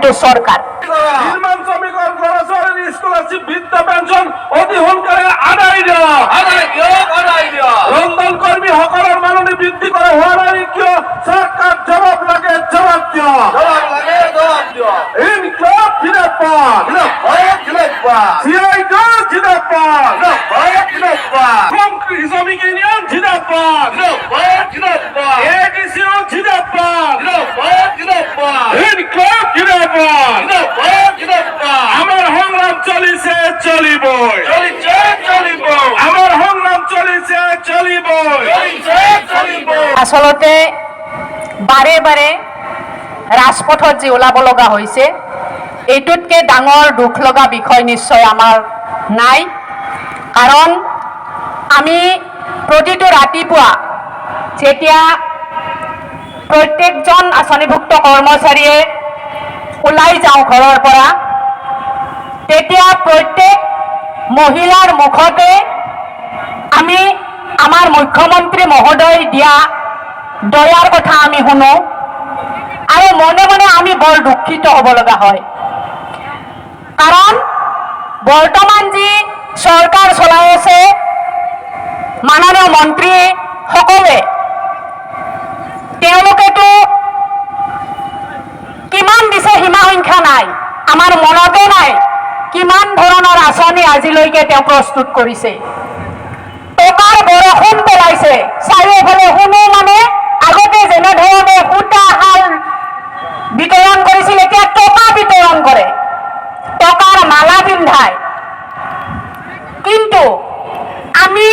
কিন্তু সৰকাৰ। নিৰ্মাণ শ্ৰমিকেৰ ল'ৰা-ছোৱালীৰ স্কলাৰশ্বিপ বৃদ্ধা পেঞ্চন অতি সোনকালে আদায় দিয়া। ৰন্ধন কৰ্মীসকলৰ মাননি বৃদ্ধি কৰা হোৱা নাই কিয়? চৰকাৰ জবাব লাগে, জবাব দিয়া। ইনকলাব জিন্দাবাদ, CID জিন্দাবাদ, শ্রমিক ইউনিয়ন জিন্দাবাদ, ADCO জিন্দাবাদ, ইনকলাব জিন্দাবাদ। আমার সংগ্রাম চলিছে, চলিবই। আমার সংগ্রাম চলিছে, চলিবই। আসলতে বাৰে বাৰে ৰাজপথত যি ওলাব লগা হৈছে এইটোতকৈ ডাঙৰ দুখ লগা বিষয় নিশ্চয় আমাৰ নাই। কাৰণ আমি প্ৰতিটো ৰাতিপুৱা যেতিয়া প্ৰত্যেকজন আঁচনিভুক্ত কৰ্মচাৰীয়ে ওলাই যাওঁ ঘৰৰ পৰা, তেতিয়া প্ৰত্যেক মহিলাৰ মুখতে আমি আমাৰ মুখ্যমন্ত্ৰী মহোদয় দিয়া দয়াৰ কথা আমি শুনো আৰু মনে মনে আমি বৰ দুখিত হ'ব লগা হয়। কাৰণ বৰ্তমান যি চৰকাৰ চলাই আছে মাননীয় মন্ত্ৰীসকলে, তেওঁলোকেতো কিমান দিছে সীমা সংখ্যা নাই, আমাৰ মনতে নাই কিমান ধৰণৰ আঁচনি আজিলৈকে তেওঁ প্ৰস্তুত কৰিছে। টকাৰ বৰষুণ পেলাইছে চাৰিওফালে। শুনো মানে আগতে যেনেধৰণে সূতা শাল বিতৰণ কৰিছিল, এতিয়া টকা বিতৰণ কৰে, টকাৰ মালা পিন্ধায়। কিন্তু আমি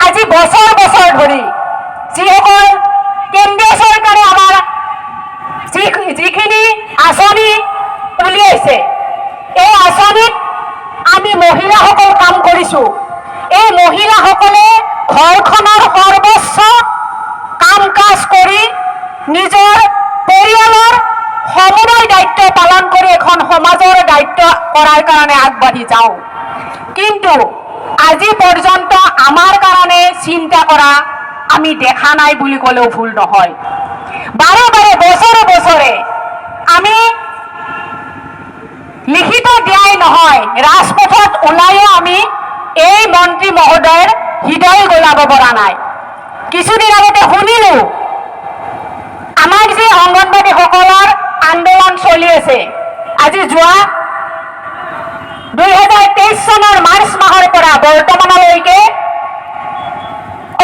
আজি বছৰ বছৰ ধৰি যিসকল কেন্দ্ৰীয় চৰকাৰে আমাৰ যিখিনি আঁচনি উলিয়াইছে, এই আঁচনিত আমি মহিলাসকল কাম কৰিছোঁ। এই মহিলাসকলে ঘৰখনৰ সৰ্বোচ্চ কাম কাজ কৰি নিজৰ পৰিয়ালৰ সমুদায় দায়িত্ব পালন কৰি এখন সমাজৰ দায়িত্ব কৰাৰ কাৰণে আগবাঢ়ি যাওঁ। কিন্তু আজি পৰ্যন্ত আমাৰ কাৰণে চিন্তা কৰা আমি দেখা নাই বুলি ক'লেও ভুল নহয়। বাৰে বাৰে বছৰে বছৰে আমি লিখিত দিয়াই নহয়, ৰাজপথত ওলাইও আমি এই মন্ত্ৰী মহোদয়ৰ হৃদয় গলাব পৰা নাই। কিছুদিন আগতে শুনিলো আমাৰ যি অংগনবাড়ীসকলৰ আন্দোলন চলি আছে, আজি যোৱা 2023 চনৰ মাৰ্চ মাহৰ পৰা বৰ্তমানলৈকে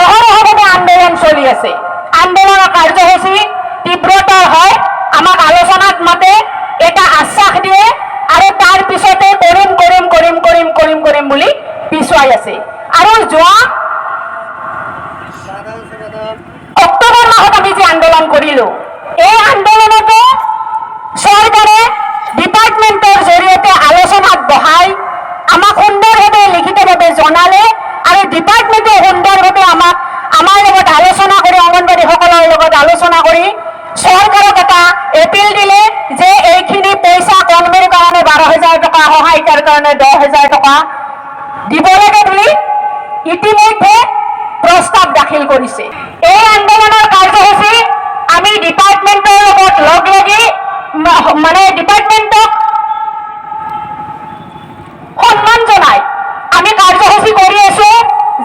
অহৰহভাৱে আন্দোলন চলি আছে। আন্দোলনৰ কাৰ্যসূচী তীব্ৰতৰ হয়, আমাক আলোচনাত মাতে, এটা আশ্বাস দিয়ে আৰু তাৰ পিছতে কৰিম কৰিম কৰিম কৰিম কৰিম কৰিম বুলি পিছুৱাই আছে। আৰু যোৱা অক্টোবৰ মাহত আমি যে আন্দোলন কৰিলো, এই আন্দোলনতো চৰকাৰে ডিপাৰ্টমেণ্টৰ জৰিয়তে আলোচনাত বহাই আমাক সুন্দৰভাৱে লিখিতভাৱে জনালে আৰু ডিপাৰ্টমেণ্টে সুন্দৰভাৱে আমাক আমাৰ লগত আলোচনা কৰি, অংগনবাড়ীসকলৰ লগত আলোচনা কৰি চৰকাৰক এটা এপিল দিলে যে এইখিনি পইচা কৰ্মীৰ কাৰণে 12,000 টকা, সহায়িকাৰ কাৰণে 10,000 টকা দিব লাগে বুলি ইতিমধ্যে প্ৰস্তাৱ দাখিল কৰিছে। এই আন্দোলনৰ কাৰ্যসূচী আমি ডিপাৰ্টমেণ্টৰ লগত লগ লাগি মানে ডিপাৰ্টমেণ্টক সন্মান জনাই আমি কাৰ্যসূচী কৰি আছো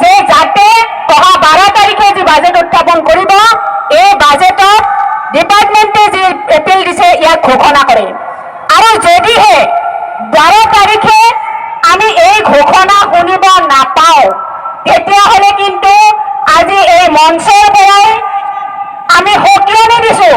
যে যাতে অহা 12 তাৰিখে যি বাজেট উত্থাপন কৰিব, এই বাজেটত ডিপাৰ্টমেণ্টে যি এপিল দিছে ইয়াক ঘোষণা কৰে। আৰু যদিহে 12 তাৰিখে আমি এই ঘোষণা শুনিব নাপাওঁ, তেতিয়াহ'লে কিন্তু আজি এই মঞ্চৰ পৰাই আমি সকিয়নি দিছো